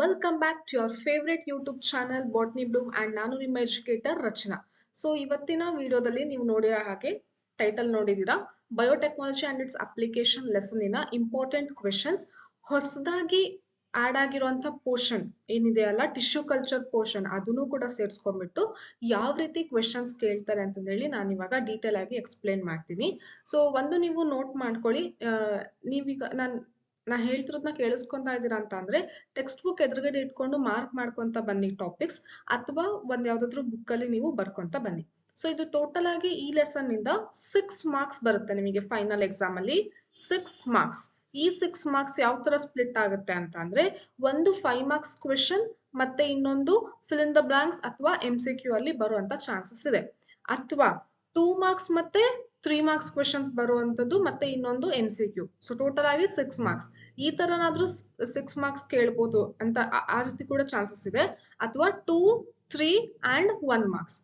Welcome back to your favorite YouTube channel Botany Bloom and ನಾನು ನಿಮ್ಮ educator ರಚನಾ. So ಇವತ್ತಿನ ವಿಡಿಯೋದಲ್ಲಿ ನೀವು ನೋಡಿರೋ ಹಾಗೆ ಟೈಟಲ್ ನೋಡಿದೀರಾ biotechnology and its application lesson ಇನ ಇಂಪಾರ್ಟೆಂಟ್ ಕ್ವೆಶನ್ಸ್ ಹೊಸದಾಗಿ ಆಡ್ ಆಗಿರುವಂತ ಪೋರ್ಷನ್ ಏನಿದೆ ಅಲ್ಲ ಟಿಶ್ಯೂ ಕಲ್ಚರ್ ಪೋರ್ಷನ್ ಅದನ್ನು ಕೂಡ ಸೇರಿಸ್ಕೊಂಡ್ಬಿಟ್ಟು ಯಾವ ರೀತಿ ಕ್ವೆಶನ್ಸ್ ಕೇಳ್ತಾರೆ ಅಂತ ಹೇಳಿ ನಾನು ಇವಾಗ ಡೀಟೇಲ್ ಆಗಿ ಎಕ್ಸ್ಪ್ಲೇನ್ ಮಾಡ್ತೀನಿ. ಸೊ ಒಂದು ನೀವು ನೋಟ್ ಮಾಡ್ಕೊಳ್ಳಿ, ನೀವೀಗ ನಾ ಹೇಳ್ತಿರೋದನ್ನ ಕೇಳಿಸ್ಕೊಂತಾ ಇದ್ದೀರಾ ಅಂತ ಅಂದ್ರೆ ಟೆಕ್ಸ್ಟ್ ಬುಕ್ ಎದುರುಗಡೆ ಇಟ್ಕೊಂಡು ಮಾರ್ಕ್ ಮಾಡ್ಕೊಂತ ಬನ್ನಿ ಟಾಪಿಕ್ಸ್, ಅಥವಾ ಒಂದ್ ಯಾವ್ದಾದ್ರು ಬುಕ್ ಅಲ್ಲಿ ನೀವು ಬರ್ಕೊಂತ ಬನ್ನಿ. ಸೊ ಇದು ಟೋಟಲ್ ಆಗಿ ಈ ಲೆಸನ್ ಇಂದ 6 ಮಾರ್ಕ್ಸ್ ಬರುತ್ತೆ ನಿಮಗೆ ಫೈನಲ್ ಎಕ್ಸಾಮ್ ಅಲ್ಲಿ. 6 ಮಾರ್ಕ್ಸ್. ಈ 6 ಮಾರ್ಕ್ಸ್ ಯಾವ ತರ ಸ್ಪ್ಲಿಟ್ ಆಗುತ್ತೆ ಅಂತ ಅಂದ್ರೆ ಒಂದು 5 ಮಾರ್ಕ್ಸ್ ಕ್ವೆಶನ್ ಮತ್ತೆ ಇನ್ನೊಂದು ಫಿಲ್ ಇನ್ ದ ಬ್ಲಾಂಕ್ಸ್ ಅಥವಾ MCQ ಅಲ್ಲಿ ಬರುವಂತ ಚಾನ್ಸಸ್ ಇದೆ, ಅಥವಾ 2 ಮಾರ್ಕ್ಸ್ ಮತ್ತೆ 3 ಮಾರ್ಕ್ಸ್ ಕ್ವೆಶನ್ಸ್ ಬರುವಂತದ್ದು ಮತ್ತೆ ಇನ್ನೊಂದು MCQ. ಸೊ ಟೋಟಲ್ ಆಗಿ 6 ಮಾರ್ಕ್ಸ್. ಈ ತರನಾದ್ರೂ 6 ಮಾರ್ಕ್ಸ್ ಕೇಳ್ಬೋದು ಅಂತ ಆ ರೀತಿ ಕೂಡ ಚಾನ್ಸಸ್ ಇದೆ, ಅಥವಾ 2, 3 and 1 marks.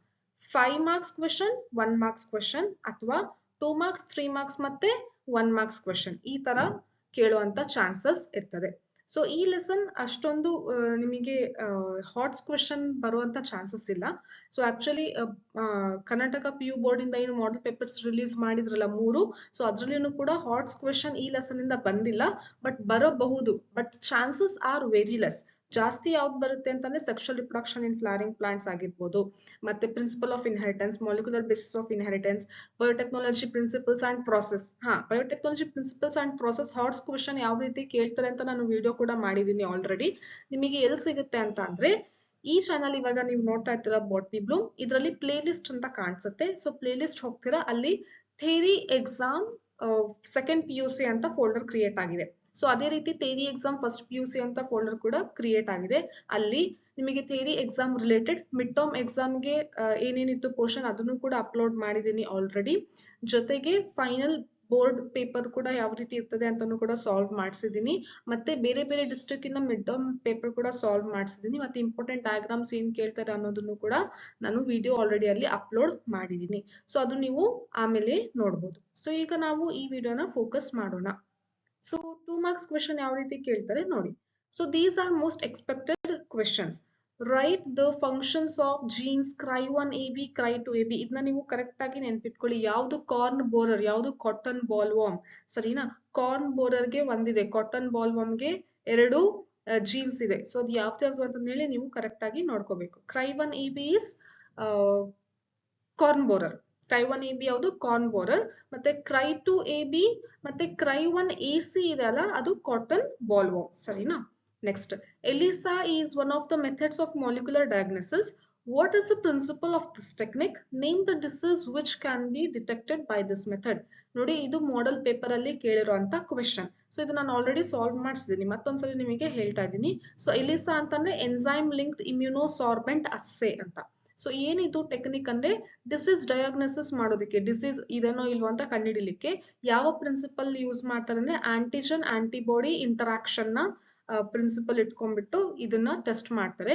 5 marks question 1 marks question, ಅಥವಾ 2 ಮಾರ್ಕ್ಸ್ 3 ಮಾರ್ಕ್ಸ್ ಮತ್ತೆ 1 ಮಾರ್ಕ್ಸ್ ಕ್ವೆಶನ್, ಈ ತರ ಕೇಳುವಂತ ಚಾನ್ಸಸ್ ಇರ್ತದೆ. ಸೊ ಈ ಲೆಸನ್ ಅಷ್ಟೊಂದು ನಿಮಗೆ ಹಾಟ್ಸ್ ಕ್ವೆಶನ್ ಬರುವಂತ ಚಾನ್ಸಸ್ ಇಲ್ಲ. So actually Karnataka PU board ಇಂದ ಏನು ಮಾಡೆಲ್ ಪೇಪರ್ಸ್ ರಿಲೀಸ್ ಮಾಡಿದ್ರಲ್ಲ 3, ಸೊ ಅದ್ರಲ್ಲಿನೂ ಕೂಡ ಹಾಟ್ಸ್ ಕ್ವೆಶನ್ ಈ ಲೆಸನ್ ಇಂದ ಬಂದಿಲ್ಲ, ಬಟ್ ಬರಬಹುದು. But chances are very less. ಜಾಸ್ತಿ ಯಾವ್ದು ಬರುತ್ತೆ ಅಂತಂದ್ರೆ sexual reproduction in flowering plants ಆಗಿರ್ಬೋದು, ಮತ್ತೆ principle of inheritance, molecular basis of inheritance, biotechnology principles and process. Biotechnology principles and process HOTS question ಯಾವ ರೀತಿ ಕೇಳ್ತಾರೆ ಅಂತ ನಾನು ವಿಡಿಯೋ ಕೂಡ ಮಾಡಿದೀನಿ ಆಲ್ರೆಡಿ. ನಿಮಗೆ ಎಲ್ಲಿ ಸಿಗುತ್ತೆ ಅಂತ ಅಂದ್ರೆ ಈ ಚಾನಲ್ ಇವಾಗ ನೀವು ನೋಡ್ತಾ ಇರ್ತೀರಾ ಬಾಟ್ನಿ ಬ್ಲೂಮ್, ಇದರಲ್ಲಿ ಪ್ಲೇ ಲಿಸ್ಟ್ ಅಂತ ಕಾಣಿಸುತ್ತೆ. ಸೊ ಪ್ಲೇ ಲಿಸ್ಟ್ ಹೋಗ್ತೀರಾ, ಅಲ್ಲಿ ಥಿಯರಿ ಎಕ್ಸಾಮ್ ಸೆಕೆಂಡ್ PUC ಅಂತ ಫೋಲ್ಡರ್ ಕ್ರಿಯೇಟ್ ಆಗಿದೆ. ಸೊ ಅದೇ ರೀತಿ ಥಿಯರಿ ಎಕ್ಸಾಮ್ ಫಸ್ಟ್ PUC ಅಂತ ಫೋಲ್ಡರ್ ಕೂಡ ಕ್ರಿಯೇಟ್ ಆಗಿದೆ. ಅಲ್ಲಿ ನಿಮಗೆ theory exam related mid term ಎಕ್ಸಾಮ್ಗೆ ಏನೇನಿತ್ತು ಪೋರ್ಷನ್ ಅದನ್ನು ಕೂಡ ಅಪ್ಲೋಡ್ ಮಾಡಿದ್ದೀನಿ ಆಲ್ರೆಡಿ. ಜೊತೆಗೆ ಫೈನಲ್ ಬೋರ್ಡ್ ಪೇಪರ್ ಕೂಡ ಯಾವ ರೀತಿ ಇರ್ತದೆ ಅಂತಾನು ಕೂಡ ಸಾಲ್ವ್ ಮಾಡಿಸಿದೀನಿ. ಮತ್ತೆ ಬೇರೆ ಬೇರೆ ಡಿಸ್ಟ್ರಿಕ್ಟ್ ಇನ ಮಿಡ್ ಟರ್ಮ್ ಪೇಪರ್ ಕೂಡ ಸಾಲ್ವ್ ಮಾಡಿಸಿದೀನಿ. ಮತ್ತೆ ಇಂಪಾರ್ಟೆಂಟ್ ಡಯಾಗ್ರಾಮ್ಸ್ ಏನ್ ಕೇಳ್ತಾರೆ ಅನ್ನೋದನ್ನು ಕೂಡ ನಾನು ವಿಡಿಯೋ ಆಲ್ರೆಡಿ ಅಲ್ಲಿ ಅಪ್ಲೋಡ್ ಮಾಡಿದೀನಿ. ಸೊ ಅದು ನೀವು ಆಮೇಲೆ ನೋಡ್ಬೋದು. ಸೊ ಈಗ ನಾವು ಈ ವಿಡಿಯೋನ ಫೋಕಸ್ ಮಾಡೋಣ. ಸೊ 2 ಮಾರ್ಕ್ಸ್ ಕ್ವೆಶನ್ ಯಾವ ರೀತಿ ಕೇಳ್ತಾರೆ ನೋಡಿ. So these are most expected questions. Right the functions of jeans cry1AB, cry2AB. ಇದನ್ನ ನೀವು ಕರೆಕ್ಟ್ ಆಗಿ ನೆನ್ಪಿಟ್ಕೊಳ್ಳಿ. ಯಾವ್ದು ಕಾರ್ನ್ ಬೋರರ್, ಯಾವ್ದು ಕಾಟನ್ ಬಾಲ್ವಾರ್ಮ್, ಸರಿನಾ? ಕಾರ್ನ್ ಬೋರರ್ಗೆ ಒಂದಿದೆ, ಕಾಟನ್ ಬಾಲ್ವಾರ್ಮ್ಗೆ 2 ಜೀನ್ಸ್ ಇದೆ. ಸೊ ಅದು ಯಾವ್ದು ಅಂತ ಹೇಳಿ ನೀವು ಕರೆಕ್ಟ್ ಆಗಿ ನೋಡ್ಕೋಬೇಕು. cry1AB is corn borer, cry1AB ಯಾವುದು ಕಾರ್ನ್ ಬೋರರ್, ಮತ್ತೆ cry2AB ಮತ್ತೆ cry1AC ಇದೆ ಅಲ್ಲ ಅದು ಕಾಟನ್ ಬಾಲ್ವಾರ್ಮ್, ಸರಿನಾ? Next, ELISA is one of the methods of molecular diagnosis. What is the principle of this technique? Name the disease which can be detected by this method. ನೋಡಿ, ಇದು model paper ಅಲ್ಲಿ ಕೇಳಿರುವಂತ question. So ಇದು ನಾನು already solve ಮಾಡಿಸಿದೀನಿ, ಮತ್ತೊಂದ್ಸರಿ ನಿಮಗೆ ಹೇಳ್ತಾ ಇದ್ದೀನಿ. So ELISA ಅಂತಂದ್ರೆ enzyme linked ಇಮ್ಯುನೋಸಾರ್ಬೆಂಟ್ assay ಅಂತ. ಸೊ ಏನಿದು ಟೆಕ್ನಿಕ್ ಅಂದ್ರೆ ಡಿಸೀಸ್ ಡಯಾಗ್ನೋಸಿಸ್ ಮಾಡೋದಕ್ಕೆ, ಡಿಸೀಸ್ ಇದೆನೋ ಇಲ್ವೋ ಅಂತ ಕಂಡುಹಿಡಿಲಿಕ್ಕೆ ಯಾವ ಪ್ರಿನ್ಸಿಪಲ್ ಯೂಸ್ ಮಾಡ್ತಾರೆ ಅಂದ್ರೆ ಆಂಟಿಜನ್ ಆಂಟಿಬಾಡಿ ಇಂಟರಾಕ್ಷನ್ ನ ಪ್ರಿನ್ಸಿಪಲ್ ಇಟ್ಕೊಂಡ್ಬಿಟ್ಟು ಇದನ್ನ ಟೆಸ್ಟ್ ಮಾಡ್ತಾರೆ.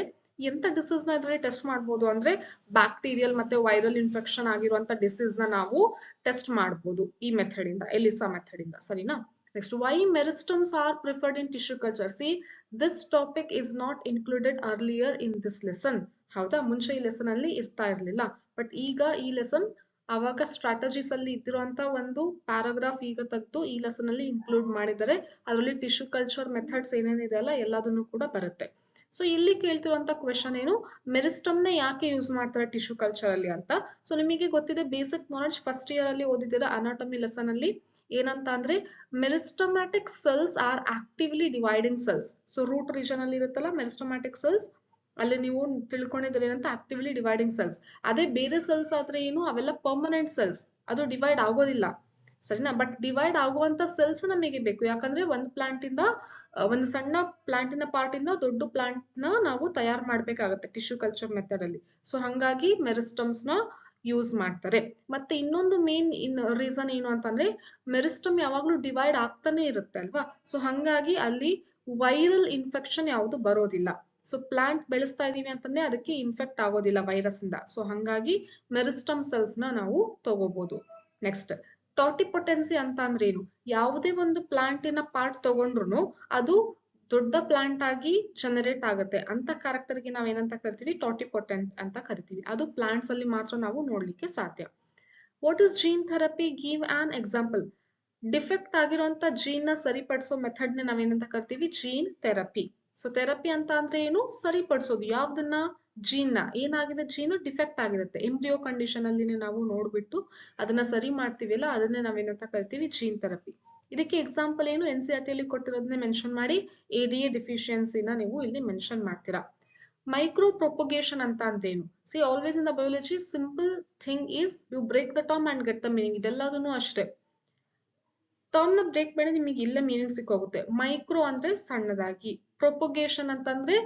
ಎಂತ ಡಿಸೀಸ್ ನ ಇದ್ರಲ್ಲಿ ಟೆಸ್ಟ್ ಮಾಡ್ಬೋದು ಅಂದ್ರೆ ಬ್ಯಾಕ್ಟೀರಿಯಲ್ ಮತ್ತೆ ವೈರಲ್ ಇನ್ಫೆಕ್ಷನ್ ಆಗಿರುವಂತ ಡಿಸೀಸ್ ನ ನಾವು ಟೆಸ್ಟ್ ಮಾಡ್ಬೋದು ಈ ಮೆಥಡ್ ಇಂದ, ELISA ಮೆಥಡ್ ಇಂದ, ಸರಿನಾ? Next, why meristems are preferred in tissue culture? See, this topic is not included earlier in this lesson. ಹೌದಾ? ಮುಂಚೆ ಈ ಲೆಸನ್ ಅಲ್ಲಿ ಇರ್ತಾ ಇರ್ಲಿಲ್ಲ, ಬಟ್ ಈಗ ಈ ಲೆಸನ್ ಅವಾಗ ಸ್ಟ್ರಾಟಜೀಸ್ ಅಲ್ಲಿ ಇದ್ದಿರುವಂತ ಒಂದು ಪ್ಯಾರಾಗ್ರಾಫ್ ಈಗ ತೆಗೆದು ಈ ಲೆಸನ್ ಅಲ್ಲಿ ಇನ್ಕ್ಲೂಡ್ ಮಾಡಿದ್ದಾರೆ. ಅದರಲ್ಲಿ ಟಿಶ್ಯೂ ಕಲ್ಚರ್ ಮೆಥಡ್ಸ್ ಏನೇನಿದೆ ಅಲ್ಲ ಎಲ್ಲದನ್ನು ಕೂಡ ಬರುತ್ತೆ. ಸೊ ಇಲ್ಲಿ ಕೇಳ್ತಿರುವಂತ ಕ್ವೆಶನ್ ಏನು, ಮೆರಿಸ್ಟಮ್ ನ ಯಾಕೆ ಯೂಸ್ ಮಾಡ್ತಾರೆ ಟಿಶ್ಯೂ ಕಲ್ಚರ್ ಅಲ್ಲಿ ಅಂತ. ಸೊ ನಿಮಗೆ ಗೊತ್ತಿದೆ, ಬೇಸಿಕ್ ನಾಲೆಡ್ಜ್ ಫಸ್ಟ್ ಇಯರ್ ಅಲ್ಲಿ ಓದಿದ್ದೀರಾ ಅನಾಟಮಿ ಲೆಸನ್ ಅಲ್ಲಿ. ಏನಂತ ಅಂದ್ರೆ meristematic cells are actively dividing cells. So root region ಅಲ್ಲಿ ಇರುತ್ತಲ್ಲ ಮೆರಿಸ್ಟಮ್ಯಾಟಿಕ್ ಸೆಲ್ಸ್, ಅಲ್ಲಿ ನೀವು ತಿಳ್ಕೊಂಡಿದ್ರೆ ಏನಂತ ಆಕ್ಟಿವ್ಲಿ ಡಿವೈಡಿಂಗ್ ಸೆಲ್ಸ್. ಅದೇ ಬೇರೆ ಸೆಲ್ಸ್ ಆದ್ರೆ ಏನು, ಅವೆಲ್ಲ ಪರ್ಮನೆಂಟ್ ಸೆಲ್ಸ್, ಅದು ಡಿವೈಡ್ ಆಗೋದಿಲ್ಲ, ಸರಿನಾ? ಬಟ್ ಡಿವೈಡ್ ಆಗುವಂತ ಸೆಲ್ಸ್ ನಮಗೆ ಬೇಕು, ಯಾಕಂದ್ರೆ ಒಂದು ಪ್ಲಾಂಟ್ ಇಂದ ಒಂದು ಸಣ್ಣ ಪ್ಲಾಂಟಿನ ಪಾರ್ಟ್ ಇಂದ ದೊಡ್ಡ ಪ್ಲಾಂಟ್ ನ ನಾವು ತಯಾರು ಮಾಡ್ಬೇಕಾಗತ್ತೆ ಟಿಶ್ಯೂ ಕಲ್ಚರ್ ಮೆಥಡ್ ಅಲ್ಲಿ. ಸೊ ಹಂಗಾಗಿ ಮೆರಿಸ್ಟಮ್ಸ್ ನ ಯೂಸ್ ಮಾಡ್ತಾರೆ. ಮತ್ತೆ ಇನ್ನೊಂದು ಮೇನ್ ರೀಸನ್ ಏನು ಅಂತಂದ್ರೆ ಮೆರಿಸ್ಟಮ್ ಯಾವಾಗ್ಲೂ ಡಿವೈಡ್ ಆಗ್ತಾನೆ ಇರುತ್ತೆ ಅಲ್ವಾ. ಸೊ ಹಂಗಾಗಿ ಅಲ್ಲಿ ವೈರಲ್ ಇನ್ಫೆಕ್ಷನ್ ಯಾವುದು ಬರೋದಿಲ್ಲ. ಸೊ ಪ್ಲಾಂಟ್ ಬೆಳೆಸ್ತಾ ಇದೀವಿ ಅಂತಂದ್ರೆ ಅದಕ್ಕೆ ಇನ್ಫೆಕ್ಟ್ ಆಗೋದಿಲ್ಲ ವೈರಸ್ ಇಂದ. ಸೊ ಹಂಗಾಗಿ ಮೆರಿಸ್ಟಮ್ ಸೆಲ್ಸ್ ನ ನಾವು ತಗೋಬಹುದು. ನೆಕ್ಸ್ಟ್, ಟಾಟಿಪೊಟೆನ್ಸಿ ಅಂತ ಅಂದ್ರೆ ಏನು? ಯಾವುದೇ ಒಂದು ಪ್ಲಾಂಟಿನ ಪಾರ್ಟ್ ತಗೊಂಡ್ರು ಅದು ದೊಡ್ಡ ಪ್ಲಾಂಟ್ ಆಗಿ ಜನರೇಟ್ ಆಗುತ್ತೆ ಅಂತ ಕ್ಯಾರೆಕ್ಟರ್ಗೆ ನಾವ್ ಏನಂತ ಕರಿತೀವಿ, ಟಾಟಿಪೊಟೆಂಟ್ ಅಂತ ಕರಿತೀವಿ. ಅದು ಪ್ಲಾಂಟ್ಸ್ ಅಲ್ಲಿ ಮಾತ್ರ ನಾವು ನೋಡ್ಲಿಕ್ಕೆ ಸಾಧ್ಯ. What is gene therapy? Give an example. Defect ಆಗಿರುವಂತ ಜೀನ್ ನ ಸರಿಪಡಿಸೋ ಮೆಥಡ್ ನ ನಾವೇನಂತ ಕರಿತೀವಿ, ಜೀನ್ ಥೆರಪಿ. ಸೊ ಥೆರಪಿ ಅಂತ ಅಂದ್ರೆ ಏನು, ಸರಿಪಡಿಸೋದು. ಯಾವ್ದನ್ನ? ಜೀನ್ ನ. ಏನಾಗಿದೆ, ಜೀನು ಡಿಫೆಕ್ಟ್ ಆಗಿರುತ್ತೆ, ಎಂಬ್ರಿಯೋ ಕಂಡೀಷನ್ ಅಲ್ಲಿ ನಾವು ನೋಡ್ಬಿಟ್ಟು ಅದನ್ನ ಸರಿ ಮಾಡ್ತೀವಿಲ್ಲ, ಅದನ್ನೇ ನಾವೇನಂತ ಕರಿತೀವಿ, ಜೀನ್ ಥೆರಪಿ. ಇದಕ್ಕೆ ಎಕ್ಸಾಂಪಲ್ ಏನು, NCERT ಅಲ್ಲಿ ಕೊಟ್ಟಿರೋದನ್ನೇ ಮೆನ್ಷನ್ ಮಾಡಿ ADA ಡಿಫಿಷಿಯನ್ಸಿನ ನೀವು ಇಲ್ಲಿ ಮೆನ್ಷನ್ ಮಾಡ್ತೀರಾ. ಮೈಕ್ರೋ ಪ್ರೊಪಗೇಷನ್ ಅಂತ ಅಂದ್ರೇನು? See always in the biology simple thing is you break the term and get the meaning. ಇದೆಲ್ಲದೂ ಅಷ್ಟೇ. ಟರ್ಮ್ ನ ಬ್ರೇಕ್ ಮಾಡಿ ನಿಮಗೆ ಇಲ್ಲೇ ಮೀನಿಂಗ್ ಸಿಕ್ಕೋಗುತ್ತೆ. ಮೈಕ್ರೋ ಅಂದ್ರೆ ಸಣ್ಣದಾಗಿ, ಪ್ರೊಪಗೇಷನ್ ಅಂತಂದ್ರೆ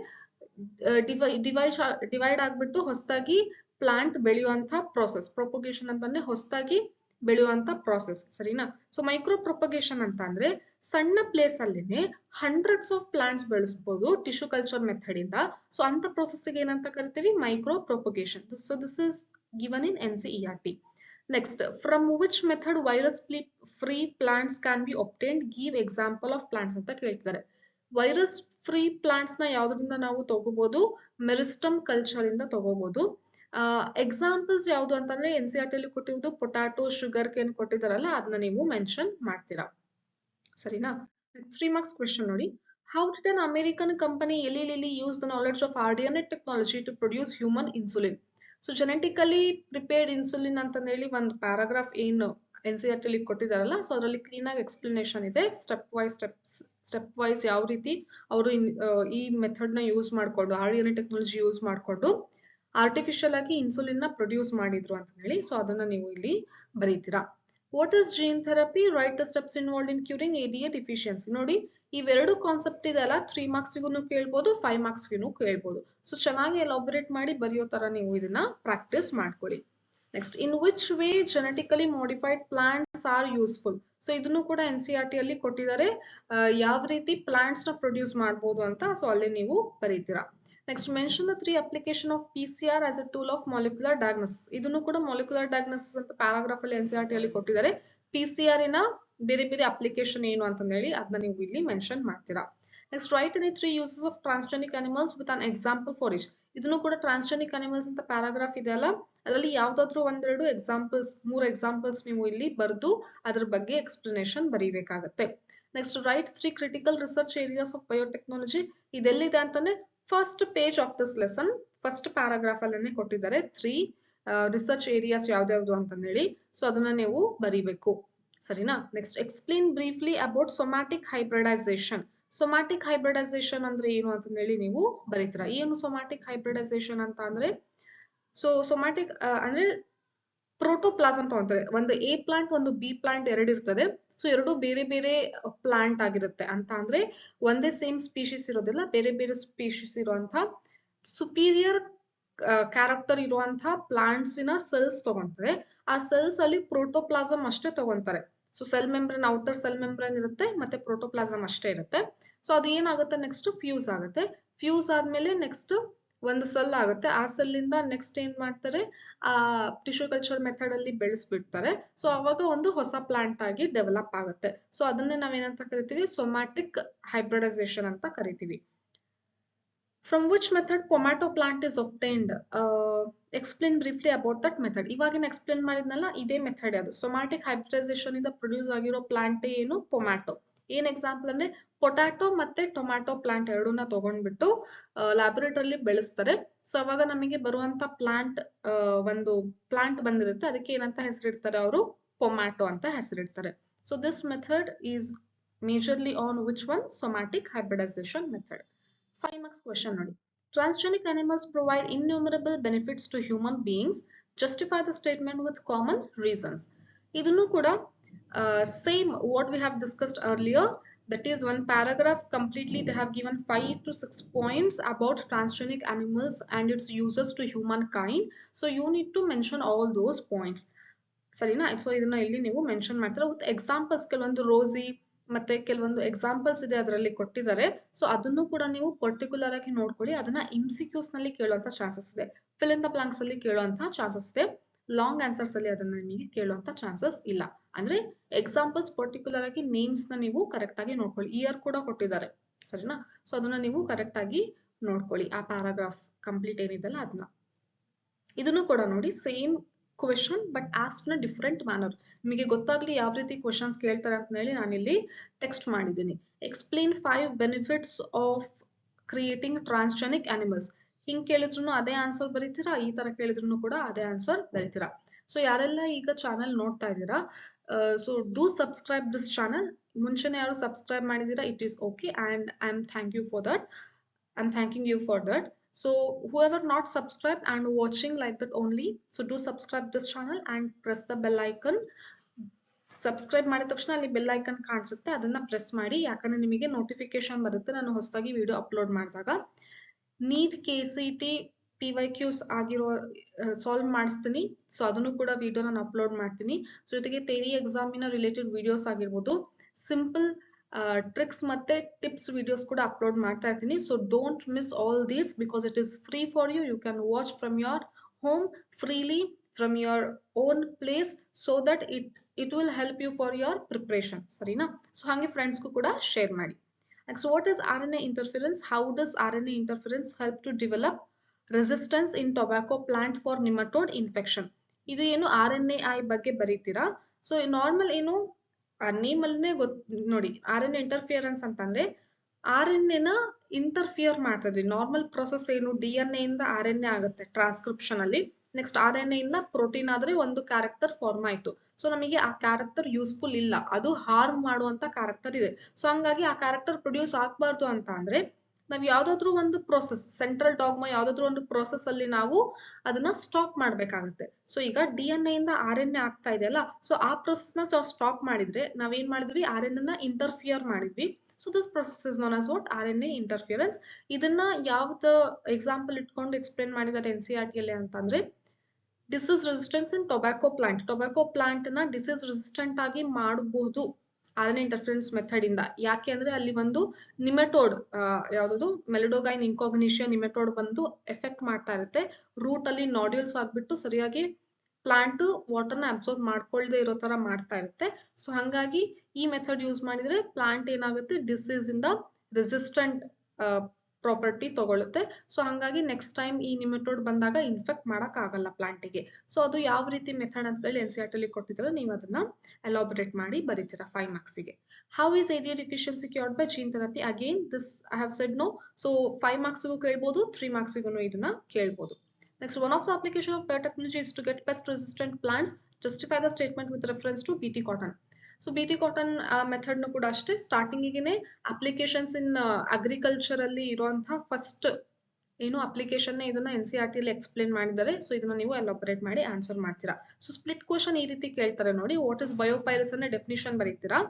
ಡಿವೈಡ್ ಆಗ್ಬಿಟ್ಟು ಹೊಸದಾಗಿ ಪ್ಲಾಂಟ್ ಬೆಳೆಯುವಂತ ಪ್ರೋಸೆಸ್. ಪ್ರೊಪಗೇಷನ್ ಅಂತಂದ್ರೆ ಹೊಸದಾಗಿ ಬೆಳೆಯುವಂತ ಪ್ರೋಸೆಸ್, ಸರಿನಾ? ಸೊ ಮೈಕ್ರೋ ಪ್ರೊಪಗೇಷನ್ ಅಂತ ಅಂದ್ರೆ ಸಣ್ಣ ಪ್ಲೇಸ್ ಅಲ್ಲಿನೇ ಹಂಡ್ರೆಡ್ಸ್ ಆಫ್ ಪ್ಲಾಂಟ್ಸ್ ಬೆಳೆಸಬಹುದು ಟಿಶ್ಯೂ ಕಲ್ಚರ್ ಮೆಥಡ್ ಇಂದ. ಸೊ ಅಂತ ಪ್ರೋಸೆಸ್ ಏನಂತ ಕರಿತೀವಿ, micro propagation. So this is given in NCERT. Next, from which method virus-free plants can be obtained? Give example of plants ಅಂತ ಕೇಳ್ತಿದ್ದಾರೆ. ವೈರಸ್ ಫ್ರೀ ಪ್ಲಾಂಟ್ಸ್ ನ ಯಾವ್ದ್ರಿಂದ ನಾವು ತಗೋಬಹುದು? ಮೆರಿಸ್ಟಮ್ ಕಲ್ಚರ್ ಇಂದ ತಗೋಬಹುದು. ಎಕ್ಸಾಂಪಲ್ಸ್ ಯಾವ್ದು ಅಂತಂದ್ರೆ NCERT ಅಲ್ಲಿ ಕೊಟ್ಟಿರೋದು ಪೊಟ್ಯಾಟೊ, ಶುಗರ್ ಕೇನ್ ಕೊಟ್ಟಿದಾರಲ್ಲ, ಅದನ್ನ ನೀವು ಮೆನ್ಷನ್ ಮಾಡ್ತೀರಾ, ಸರಿನಾ? 3 marks ಕ್ವೆಶ್ಚನ್ ನೋಡಿ. How did an American company Eli Lilly use the knowledge of RNA technology to produce human insulin? So genetically prepared insulin ಅಂತ ಹೇಳಿ ಒಂದು ಪ್ಯಾರಾಗ್ರಾಫ್ ಏನು NCERT ಅಲ್ಲಿ ಕೊಟ್ಟಿದಾರಲ್ಲ, ಸೊ ಅದರಲ್ಲಿ ಕ್ಲೀನ್ ಆಗಿ ಎಕ್ಸ್ಪ್ಲನೇಷನ್ ಇದೆ. ಸ್ಟೆಪ್ ವೈಸ್ ಯಾವ ರೀತಿ ಅವರು ಈ ಮೆಥಡ್ ನ ಯೂಸ್ ಮಾಡ್ಕೊಂಡು, RNA ಟೆಕ್ನಾಲಜಿ ಯೂಸ್ ಮಾಡ್ಕೊಂಡು ಆರ್ಟಿಫಿಷಿಯಲ್ ಆಗಿ ಇನ್ಸುಲಿನ್ ನ ಪ್ರೊಡ್ಯೂಸ್ ಮಾಡಿದ್ರು ಅಂತ ಹೇಳಿ. ಸೊ ಅದನ್ನ ನೀವು ಇಲ್ಲಿ ಬರೀತೀರಾ. What is gene therapy? Right the steps involved in curing ADA deficiency. ನೋಡಿ, ಇವೆರಡು ಕಾನ್ಸೆಪ್ಟ್ ಇದೆ ಅಲ್ಲ, 3 marksಗೂ ಕೇಳ್ಬೋದು, 5 marksಗೂ ಕೇಳ್ಬೋದು. ಸೊ ಚೆನ್ನಾಗಿ ಎಲಾಬರೇಟ್ ಮಾಡಿ ಬರೆಯೋ ತರ ನೀವು ಇದನ್ನ ಪ್ರಾಕ್ಟೀಸ್ ಮಾಡ್ಕೊಳ್ಳಿ. Next, in which way genetically modified plants are useful? So ಇದನ್ನು ಕೂಡ NCERT ಅಲ್ಲಿ ಕೊಟ್ಟಿದ್ದಾರೆ, ಯಾವ ರೀತಿ ಪ್ಲಾಂಟ್ಸ್ ನ ಪ್ರೊಡ್ಯೂಸ್ ಮಾಡ್ಬೋದು ಅಂತ. ಸೊ ಅಲ್ಲಿ ನೀವು ಬರೀತೀರಾ. Next, mention the 3 application of PCR as a tool of molecular diagnosis. ಇದನ್ನು ಕೂಡ ಮಾಲಿಕ್ಯುಲರ್ ಡಯಾಗ್ನೋಸಿಸ್ ಅಂತ ಪ್ಯಾರಾಗ್ರಾಫ್ ಅಲ್ಲಿ NCERT ಅಲ್ಲಿ ಕೊಟ್ಟಿದ್ದಾರೆ. PCR ನ ಬೇರೆ ಬೇರೆ ಅಪ್ಲಿಕೇಶನ್ ಏನು ಅಂತ ಹೇಳಿ ಅದನ್ನ ನೀವು ಇಲ್ಲಿ ಮೆನ್ಷನ್ ಮಾಡ್ತೀರಾ. Next, right any 3 uses of transgenic animals with an example for each. ಇದನ್ನು ಕೂಡ ಟ್ರಾನ್ಸ್ಜೆನಿಕ್ ಅನಿಮಲ್ಸ್ ಅಂತ ಪ್ಯಾರಾಗ್ರಾಫ್ ಇದೆ ಅಲ್ಲ, ಅದರಲ್ಲಿ ಯಾವ್ದಾದ್ರು ಒಂದೆರಡು ಎಕ್ಸಾಂಪಲ್ಸ್, 3 ಎಕ್ಸಾಂಪಲ್ಸ್ ನೀವು ಇಲ್ಲಿ ಬರೆದು ಅದ್ರ ಬಗ್ಗೆ ಎಕ್ಸ್ಪ್ಲನೇಷನ್ ಬರೀಬೇಕಾಗತ್ತೆ. Next, write 3 critical research areas of biotechnology. ಇದೆಲ್ಲಿದೆ ಅಂತಂದ್ರೆ first page of this lesson, first paragraph ಅಲ್ಲೇ ಕೊಟ್ಟಿದ್ದಾರೆ 3 ರಿಸರ್ಚ್ ಏರಿಯಾಸ್ ಯಾವ್ದಾವ್ದು ಅಂತ ಹೇಳಿ. ಸೊ ಅದನ್ನ ನೀವು ಬರೀಬೇಕು, ಸರಿನಾ? Next, explain briefly about somatic hybridization. Somatic hybridization ಅಂದ್ರೆ ಏನು ಅಂತ ಹೇಳಿ ನೀವು ಬರೀತೀರಾ. ಏನು ಸೊಮ್ಯಾಟಿಕ್ ಹೈಬ್ರಿಡೈಸೇಷನ್ ಅಂತ ಅಂದ್ರೆ, ಸೊ ಸೊಮ್ಯಾಟಿಕ್ ಅಂದ್ರೆ ಪ್ರೋಟೋಪ್ಲಾಸಮ್ ತಗೊಂತಾರೆ. ಒಂದು A ಪ್ಲಾಂಟ್, ಒಂದು B ಪ್ಲಾಂಟ್ ಎರಡು ಇರ್ತದೆ. ಸೊ ಎರಡು ಬೇರೆ ಬೇರೆ ಪ್ಲಾಂಟ್ ಆಗಿರುತ್ತೆ ಅಂತ ಅಂದ್ರೆ ಒಂದೇ ಸೇಮ್ ಸ್ಪೀಶೀಸ್ ಇರೋದಿಲ್ಲ, ಬೇರೆ ಬೇರೆ ಸ್ಪೀಶೀಸ್ ಇರುವಂತ ಸುಪೀರಿಯರ್ ಕ್ಯಾರೆಕ್ಟರ್ ಇರುವಂತ ಪ್ಲಾಂಟ್ಸ್ ನ ಸೆಲ್ಸ್ ತಗೊಂತಾರೆ. ಆ ಸೆಲ್ಸ್ ಅಲ್ಲಿ ಪ್ರೋಟೋಪ್ಲಾಸಮ್ ಅಷ್ಟೇ ತಗೊಂತಾರೆ. So cell membrane, outer cell membrane ಇರುತ್ತೆ, ಮತ್ತೆ ಪ್ರೋಟೋಪ್ಲಾಸಮ್ ಅಷ್ಟೇ ಇರುತ್ತೆ. ಸೊ ಅದು ಏನಾಗುತ್ತೆ, ನೆಕ್ಸ್ಟ್ ಫ್ಯೂಸ್ ಆಗುತ್ತೆ. ಫ್ಯೂಸ್ ಆದ್ಮೇಲೆ ನೆಕ್ಸ್ಟ್ ಒಂದು ಸೆಲ್ ಆಗುತ್ತೆ. ಆ ಸೆಲ್ ಇಂದ ನೆಕ್ಸ್ಟ್ ಏನ್ ಮಾಡ್ತಾರೆ, ಆ ಟಿಶ್ಯೂ ಕಲ್ಚರ್ ಮೆಥಡ್ ಅಲ್ಲಿ ಬೆಳೆಸ್ಬಿಡ್ತಾರೆ. ಸೊ ಅವಾಗ ಒಂದು ಹೊಸ ಪ್ಲಾಂಟ್ ಆಗಿ ಡೆವಲಪ್ ಆಗುತ್ತೆ. ಸೊ ಅದನ್ನೇ ನಾವೇನಂತ ಕರಿತೀವಿ, ಸೊಮ್ಯಾಟಿಕ್ ಹೈಬ್ರಿಡೈಸೇಷನ್ ಅಂತ ಕರಿತೀವಿ. From which method pomato plant is obtained? Explain briefly about that method. ಇವಾಗಿನ ಎಕ್ಸ್ಪ್ಲೇನ್ ಮಾಡಿದ್ನಲ್ಲ, ಇದೇ ಮೆಥಡ್ ಅದು. ಸೊಮ್ಯಾಟಿಕ್ ಹೈಬ್ರಿಡೈಸೇಷನ್ ಇಂದ ಪ್ರೊಡ್ಯೂಸ್ ಆಗಿರೋ ಪ್ಲಾಂಟ್ ಏನು, ಪೊಮ್ಯಾಟೊ. ಏನ್ ಎಕ್ಸಾಂಪಲ್ ಅಂದ್ರೆ ಪೊಟ್ಯಾಟೊ ಮತ್ತೆ ಟೊಮ್ಯಾಟೊ ಪ್ಲಾಂಟ್ ಎರಡನ್ನ ತಗೊಂಡ್ಬಿಟ್ಟು ಲ್ಯಾಬೊರೇಟರಿಲಿ ಬೆಳೆಸ್ತಾರೆ. ಸೊ ಅವಾಗ ನಮಗೆ ಬರುವಂತ ಪ್ಲಾಂಟ್, ಒಂದು ಪ್ಲಾಂಟ್ ಬಂದಿರುತ್ತೆ, ಅದಕ್ಕೆ ಏನಂತ ಹೆಸರಿಡ್ತಾರೆ ಅವರು, ಪೊಮ್ಯಾಟೊ ಅಂತ ಹೆಸರಿಡ್ತಾರೆ. So this method is majorly on which one, somatic hybridization method. 5 marks question ನೋಡಿ. Transgenic animals provide innumerable benefits to human beings. Justify the statement with common reasons. ಇದನ್ನು ಕೂಡ same what we have discussed earlier. That is one paragraph completely they have given 5 to 6 points about transgenic animals and its uses to humankind. So you need to mention all those points. ಸರಿನಾ? So ಇದನ್ನ ಇಲ್ಲಿ ನೀವು mention ಮಾಡ್ತೀರಾ with examples. ಕೆಲವೊಂದು ರೋಸಿ ಮತ್ತೆ ಕೆಲವೊಂದು examples ಇದೆ ಅದರಲ್ಲಿ ಕೊಟ್ಟಿದ್ದಾರೆ. ಸೊ ಅದನ್ನು ಕೂಡ ನೀವು ಪರ್ಟಿಕ್ಯುಲರ್ ಆಗಿ ನೋಡ್ಕೊಳ್ಳಿ. ಅದನ್ನ MCQs ನಲ್ಲಿ ಕೇಳುವಂತ ಚಾನ್ಸಸ್ ಇದೆ, ಫಿಲ್ ಇನ್ ದ ಬ್ಲಾಂಕ್ಸ್ ಅಲ್ಲಿ ಕೇಳುವಂತಹ ಚಾನ್ಸಸ್ ಇದೆ. ಲಾಂಗ್ ಆನ್ಸರ್ಸ್ ಅಲ್ಲಿ ಅದನ್ನ ನಿಮಗೆ ಕೇಳುವಂತ ಚಾನ್ಸಸ್ ಇಲ್ಲ. ಅಂದ್ರೆ ಎಕ್ಸಾಂಪಲ್ಸ್ ಪರ್ಟಿಕ್ಯುಲರ್ ಆಗಿ ನೇಮ್ಸ್ ನ ನೀವು ಕರೆಕ್ಟ್ ಆಗಿ ನೋಡ್ಕೊಳ್ಳಿ. ಇಯರ್ ಕೂಡ ಕೊಟ್ಟಿದ್ದಾರೆ, ಸರಿನಾ? ಸೊ ಅದನ್ನ ನೀವು ಕರೆಕ್ಟ್ ಆಗಿ ನೋಡ್ಕೊಳ್ಳಿ, ಆ ಪ್ಯಾರಾಗ್ರಾಫ್ ಕಂಪ್ಲೀಟ್ ಏನಿದೆಲ್ಲ ಅದನ್ನ. ಇದನ್ನು ಕೂಡ ನೋಡಿ, same question but asked in different manner. ನಿಮಗೆ ಗೊತ್ತಾಗ್ಲಿ ಯಾವ ರೀತಿ ಕ್ವೆಶನ್ಸ್ ಕೇಳ್ತಾರೆ ಅಂತ ಹೇಳಿ ನಾನಿಲ್ಲಿ ಟೆಕ್ಸ್ಟ್ ಮಾಡಿದ್ದೀನಿ. Explain 5 benefits of creating transgenic animals. ಹಿಂಗ್ ಕೇಳಿದ್ರು ಅದೇ ಆನ್ಸರ್ ಬರೀತೀರಾ, ಈ ತರ ಕೇಳಿದ್ರು ಕೂಡ ಅದೇ ಆನ್ಸರ್ ಬರೀತೀರಾ. ಸೊ ಯಾರೆಲ್ಲ ಈಗ ಚಾನಲ್ ನೋಡ್ತಾ ಇದ್ದೀರಾ, so do subscribe this channel. ಮುಂಚೆನೆ ಯಾರು ಸಬ್ಸ್ಕ್ರೈಬ್ ಮಾಡಿದೀರಾ, it is okay and I am thanking you for that. So whoever not subscribed and watching like that only, so do subscribe this channel and press the bell icon. Subscribe ಮಾಡಿದ ತಕ್ಷಣ ಅಲ್ಲಿ bell icon ಕಾಣಿಸುತ್ತೆ, ಅದನ್ನ press ಮಾಡಿ, ಯಾಕಂದ್ರೆ ನಿಮಗೆ notification ಬರುತ್ತೆ ನಾನು ಹೊಸದಾಗಿ ವಿಡಿಯೋ ಅಪ್ಲೋಡ್ ಮಾಡಿದಾಗ. ನೀಟ್ KCT PYQs ಆಗಿರೋ ಸಾಲ್ವ್ ಮಾಡಿಸ್ತೀನಿ, ಸೊ ಅದನ್ನು ಕೂಡ ವಿಡಿಯೋ ನಾನು ಅಪ್ಲೋಡ್ ಮಾಡ್ತೀನಿ. ಸೊ ಜೊತೆಗೆ ಥಿಯರಿ ಎಕ್ಸಾಮಿನ ರಿಲೇಟೆಡ್ ವಿಡಿಯೋಸ್ ಆಗಿರ್ಬೋದು, ಸಿಂಪಲ್ ಟ್ರಿಕ್ಸ್ ಮತ್ತೆ ಟಿಪ್ಸ್ ವಿಡಿಯೋಸ್ ಕೂಡ ಅಪ್ಲೋಡ್ ಮಾಡ್ತಾ ಇರ್ತೀನಿ. So don't miss all these because it is free for you. You can watch from your home freely from your own place, so that it will help you for your preparation. ಸರಿನಾ? So ಹಾಗೆ ಫ್ರೆಂಡ್ಸ್ಗೂ ಕೂಡ share ಮಾಡಿ. Next, what is RNA interference? How does RNA interference help to develop resistance in tobacco plant for nematode infection? ಇದು ಏನು RNAi ಬಗ್ಗೆ ಬರೀತೀರಾ. So normal ಏನು name ಅಲ್ಲೇ ನೋಡಿ, RNA ಇಂಟರ್ಫಿಯರೆನ್ಸ್ ಅಂತಂದ್ರೆ RNA ನ ಇಂಟರ್ಫಿಯರ್ ಮಾಡ್ತದ್ರಿ. ನಾರ್ಮಲ್ ಪ್ರೊಸೆಸ್ ಏನು, DNA ಇಂದ RNA ಆಗುತ್ತೆ ಟ್ರಾನ್ಸ್ಕ್ರಿಪ್ಷನ್ ಅಲ್ಲಿ. ನೆಕ್ಸ್ಟ್ RNA ಇಂದ ಪ್ರೋಟೀನ್ ಆದ್ರೆ ಒಂದು ಕ್ಯಾರೆಕ್ಟರ್ ಫಾರ್ಮ್ ಆಯ್ತು. ಸೊ ನಮಗೆ ಆ ಕ್ಯಾರೆಕ್ಟರ್ ಯೂಸ್ಫುಲ್ ಇಲ್ಲ, ಅದು ಹಾರ್ಮ್ ಮಾಡುವಂತ ಕ್ಯಾರೆಕ್ಟರ್ ಇದೆ. ಸೊ ಹಂಗಾಗಿ ಆ ಕ್ಯಾರೆಕ್ಟರ್ ಪ್ರೊಡ್ಯೂಸ್ ಆಗ್ಬಾರ್ದು ಅಂತ ಅಂದ್ರೆ ನಾವ್ ಯಾವ್ದಾದ್ರು ಒಂದು ಪ್ರೋಸೆಸ್, ಸೆಂಟ್ರಲ್ ಡಾಗ್ಮಾ ಯಾವ್ದಾದ್ರು ಒಂದು ಪ್ರೋಸೆಸ್ ಅಲ್ಲಿ ನಾವು ಅದನ್ನ ಸ್ಟಾಪ್ ಮಾಡ್ಬೇಕಾಗುತ್ತೆ. ಸೊ ಈಗ DNA ಇಂದ RNA ಆಗ್ತಾ ಇದೆಯಲ್ಲ, ಸೊ ಆ ಪ್ರೋಸೆಸ್ ನ ಸ್ಟಾಪ್ ಮಾಡಿದ್ರೆ ನಾವೇನ್ ಮಾಡಿದ್ವಿ, RNA ನ ಇಂಟರ್ಫಿಯರ್ ಮಾಡಿದ್ವಿ. So this process is known as what RNA interference. ಇದನ್ನ ಯಾವ್ದು ಎಕ್ಸಾಂಪಲ್ ಇಟ್ಕೊಂಡು ಎಕ್ಸ್ಪ್ಲೇನ್ ಮಾಡಿದ್ದಾರೆ NCERT ಅಲ್ಲಿ ಅಂತಂದ್ರೆ, ಡಿಸೀಸ್ ರೆಸಿಸ್ಟೆನ್ಸ್ ಇನ್ ಟೊಬ್ಯಾಕೋ ಪ್ಲಾಂಟ್. ಟೊಬ್ಯಾಕೋ ಪ್ಲಾಂಟ್ ನ ಡಿಸೀಸ್ ರೆಸಿಸ್ಟೆಂಟ್ ಆಗಿ ಮಾಡಬಹುದು RNA ಇಂಟರ್ಫಿಯರೆನ್ಸ್ ಮೆಥಡ್ ಇಂದ. ಯಾಕೆ ಅಂದ್ರೆ ಅಲ್ಲಿ ಒಂದು ನಿಮೆಟೋಡ್, ಯಾವ್ದು ಮೆಲಿಡೋಗೈನ್ ಇನ್ಕಾಗ್ನಿಷಿಯಾ ನಿಮೆಟೋಡ್ ಬಂದು ಎಫೆಕ್ಟ್ ಮಾಡ್ತಾ ಇರುತ್ತೆ. ರೂಟ್ ಅಲ್ಲಿ ನಾಡ್ಯೂಲ್ಸ್ ಆಗ್ಬಿಟ್ಟು ಸರಿಯಾಗಿ ಪ್ಲಾಂಟ್ ವಾಟರ್ ನ ಅಬ್ಸರ್ವ್ ಮಾಡ್ಕೊಳ್ದೆ ಇರೋ ತರ ಮಾಡ್ತಾ ಇರುತ್ತೆ. ಸೊ ಹಂಗಾಗಿ ಈ ಮೆಥಡ್ ಯೂಸ್ ಮಾಡಿದ್ರೆ ಪ್ಲಾಂಟ್ ಏನಾಗುತ್ತೆ, ಡಿಸೀಸ್ ಇಂದ ರೆಸಿಸ್ಟೆಂಟ್ ಪ್ರಾಪರ್ಟಿ ತಗೊಳುತ್ತೆ. ಸೊ ಹಂಗಾಗಿ ನೆಕ್ಸ್ಟ್ ಟೈಮ್ ಈ ನಿಮೆಟೋಡ್ ಬಂದಾಗ ಇನ್ಫೆಕ್ಟ್ ಮಾಡಕ್ ಆಗಲ್ಲ ಪ್ಲಾಂಟಿಗೆ. ಸೊ ಅದು ಯಾವ ರೀತಿ ಮೆಥಡ್ ಅಂತ ಹೇಳಿ NCERT ಅಲ್ಲಿ ಕೊಟ್ಟಿದ್ರೆ ನೀವು ಅದನ್ನ ಎಲಾಬರೇಟ್ ಮಾಡಿ ಬರೀತೀರಾ 5 marks ಗೆ. How is ADA deficiency cured by gene therapy? Again, this I have said no. So 5 marks ಗೂ ಕೇಳ್ಬೋದು, 3 marks ಗೂ ಇದನ್ನ ಕೇಳ್ಬೋದು. Next, one of the application of biotechnology is to get pest resistant plants. Justify the statement with reference to BT cotton. So BT cotton method ಕೂಡ ಅಷ್ಟೇ, starting ಗೆನೆ applications in agriculture ಅಲ್ಲಿ ಇರುವಂತಹ first ಏನು application ಇದನ್ನ NCERT ಅಲ್ಲಿ explain ಮಾಡಿದ್ದಾರೆ. So ಇದನ್ನ ನೀವು ಎಲಾಬರೇಟ್ ಮಾಡಿ ಆನ್ಸರ್ ಮಾಡ್ತೀರಾ. ಸೊ ಸ್ಪ್ಲಿಟ್ ಕ್ವಶನ್ ಈ ರೀತಿ ಕೇಳ್ತಾರೆ ನೋಡಿ, ವಾಟ್ ಇಸ್ ಬಯೋಪೈರಸ್ ಅನ್ನೋ ಡೆಫಿನಿಷನ್ ಬರೀತೀರಾ.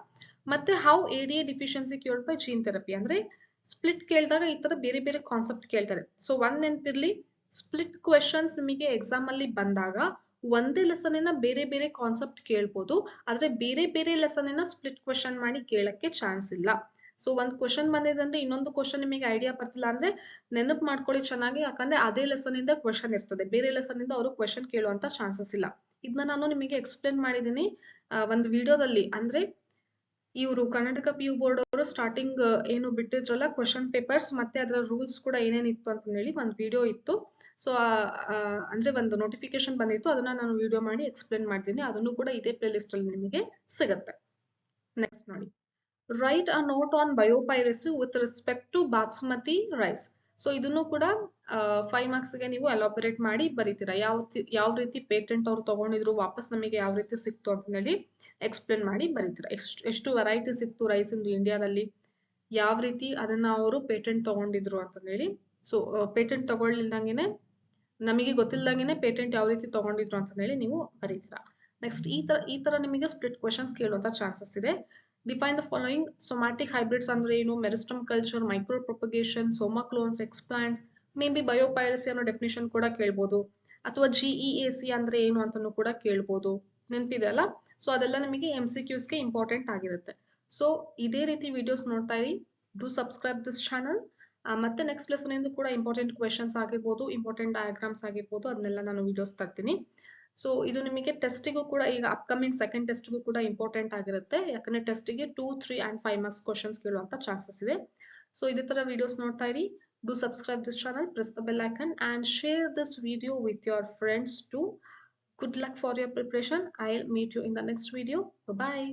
ಮತ್ತೆ how ADA deficiency cured by gene therapy, ಅಂದ್ರೆ ಸ್ಪ್ಲಿಟ್ ಕೇಳಿದಾಗ ಈ ತರ ಬೇರೆ ಬೇರೆ ಕಾನ್ಸೆಪ್ಟ್ ಕೇಳ್ತಾರೆ. ಸೊ ಒಂದ್ ನೆನ್ಪಿರ್ಲಿ, ಸ್ಪ್ಲಿಟ್ ಕ್ವೆಶನ್ಸ್ ನಿಮಗೆ ಎಕ್ಸಾಮ್ ಅಲ್ಲಿ ಬಂದಾಗ ಒಂದೇ ಲೆಸನ್ ಬೇರೆ ಬೇರೆ ಕಾನ್ಸೆಪ್ಟ್ ಕೇಳ್ಬೋದು, ಆದ್ರೆ ಬೇರೆ ಬೇರೆ ಲೆಸನ್ ಸ್ಪ್ಲಿಟ್ ಕ್ವೆಶನ್ ಮಾಡಿ ಕೇಳಕ್ಕೆ ಚಾನ್ಸ್ ಇಲ್ಲ. ಸೊ ಒಂದ್ ಕ್ವೆಶನ್ ಬಂದಿದೆ ಅಂದ್ರೆ ಇನ್ನೊಂದು ಕ್ವೆಶನ್ ನಿಮಗೆ ಐಡಿಯಾ ಬರ್ತಿಲ್ಲ ಅಂದ್ರೆ ನೆನಪು ಮಾಡ್ಕೊಳ್ಳಿ ಚೆನ್ನಾಗಿ, ಯಾಕಂದ್ರೆ ಅದೇ ಲೆಸನ್ ಇಂದ ಕ್ವೆಶನ್ ಇರ್ತದೆ, ಬೇರೆ ಲೆಸನ್ ಇಂದ ಅವರು ಕ್ವೆಶನ್ ಕೇಳುವಂತ ಚಾನ್ಸಸ್ ಇಲ್ಲ. ಇದನ್ನ ನಾನು ನಿಮಗೆ ಎಕ್ಸ್ಪ್ಲೇನ್ ಮಾಡಿದೀನಿ ಒಂದು ವಿಡಿಯೋದಲ್ಲಿ. ಅಂದ್ರೆ ಇವರು ಕರ್ನಾಟಕ PU ಬೋರ್ಡ್ ಅವರು ಸ್ಟಾರ್ಟಿಂಗ್ ಏನು ಬಿಟ್ಟಿದ್ರಲ್ಲ ಕ್ವೆಶನ್ ಪೇಪರ್ಸ್ ಮತ್ತೆ ಅದರ ರೂಲ್ಸ್ ಕೂಡ ಏನೇನಿತ್ತು ಅಂತ ಹೇಳಿ ಒಂದು ವಿಡಿಯೋ ಇತ್ತು. ಸೊ ಅಂದ್ರೆ ಒಂದು ನೋಟಿಫಿಕೇಶನ್ ಬಂದಿತ್ತು, ಅದನ್ನ ನಾನು ವಿಡಿಯೋ ಮಾಡಿ ಎಕ್ಸ್ಪ್ಲೇನ್ ಮಾಡ್ತೀನಿ. ಅದನ್ನು ಕೂಡ ಇದೇ ಪ್ಲೇ ಲಿಸ್ಟ್ ಅಲ್ಲಿ ನಿಮಗೆ ಸಿಗುತ್ತೆ. ನೆಕ್ಸ್ಟ್ ನೋಡಿ, write a note on biopiracy with respect to basmati rice. So ಇದನ್ನು ಕೂಡ 5 marks ಗೆ ನೀವು ಎಲಾಬರೇಟ್ ಮಾಡಿ ಬರೀತೀರಾ. ಯಾವ ರೀತಿ ಪೇಟೆಂಟ್ ಅವ್ರು ತಗೊಂಡಿದ್ರು, ವಾಪಸ್ ನಮಗೆ ಯಾವ ರೀತಿ ಸಿಕ್ತು ಅಂತ ಹೇಳಿ ಎಕ್ಸ್ಪ್ಲೇನ್ ಮಾಡಿ ಬರೀತೀರಾ. ಎಷ್ಟು ವೆರೈಟಿ ಸಿಕ್ತು ರೈಸ್ ಇಂದು ಇಂಡಿಯಾದಲ್ಲಿ, ಯಾವ ರೀತಿ ಅದನ್ನ ಅವರು ಪೇಟೆಂಟ್ ತಗೊಂಡಿದ್ರು ಅಂತ ಹೇಳಿ. ಸೊ ಪೇಟೆಂಟ್ ತಗೊಳ್ಳಿಲ್ದಂಗೆನೆ, ನಮಗೆ ಗೊತ್ತಿಲ್ದಂಗೆನೆ ಪೇಟೆಂಟ್ ಯಾವ ರೀತಿ ತಗೊಂಡಿದ್ರು ಅಂತ ಹೇಳಿ ನೀವು ಬರೀತೀರಾ. ನೆಕ್ಸ್ಟ್ ಈ ತರ ನಿಮಗೆ ಸ್ಪ್ಲಿಟ್ ಕ್ವೆಶನ್ಸ್ ಕೇಳುವಂತ ಚಾನ್ಸಸ್ ಇದೆ. Define the following. Somatic hybrids ಅಂದ್ರೆ ಏನು, meristem culture, micro propagation, somaclones, explants, may be biopiracy ಅನ್ನೋ ಡೆಫಿನೇಷನ್ ಕೂಡ ಕೇಳ್ಬೋದು, ಅಥವಾ GEAC ಅಂದ್ರೆ ಏನು ಅಂತಾನು ಕೂಡ ಕೇಳ್ಬೋದು. ನೆನಪಿದೆ ಅಲ್ಲ? ಸೊ ಅದೆಲ್ಲ ನಿಮಗೆ MCQs ಗೆ ಇಂಪಾರ್ಟೆಂಟ್ ಆಗಿರುತ್ತೆ. ಸೊ ಇದೇ ರೀತಿ ವಿಡಿಯೋಸ್ ನೋಡ್ತಾ ಇರಿ. Do subscribe this channel. ಮತ್ತೆ ನೆಕ್ಸ್ಟ್ ಲೆಸನ್ ಇಂದು ಕೂಡ ಇಂಪಾರ್ಟೆಂಟ್ ಕ್ವೆಶನ್ಸ್ ಆಗಿರ್ಬೋದು, ಇಂಪಾರ್ಟೆಂಟ್ ಡಯಾಗ್ರಾಮ್ಸ್ ಆಗಿರ್ಬೋದು, ಅದನ್ನೆಲ್ಲ ನಾನು ವಿಡಿಯೋಸ್ ತರ್ತೀನಿ. ಸೊ ಇದು ನಿಮಗೆ ಟೆಸ್ಟಿಗೂ ಕೂಡ, ಈಗ ಅಪ್ಕಮಿಂಗ್ ಸೆಕೆಂಡ್ ಟೆಸ್ಟ್ಗೂ ಕೂಡ ಇಂಪಾರ್ಟೆಂಟ್ ಆಗಿರುತ್ತೆ. ಯಾಕಂದ್ರೆ ಟೆಸ್ಟಿಗೆ 2, 3 and 5 marks ಕ್ವಶನ್ಸ್ ಕೇಳುವಂತ ಚಾನ್ಸಸ್ ಇದೆ. ಸೊ ಇದೇ ತರ ವಿಡಿಯೋಸ್ ನೋಡ್ತಾ ಇರಿ. Do subscribe this channel, press the bell icon and share this video with your friends too. Good luck for your preparation. I'll meet you in the next video. Bye bye.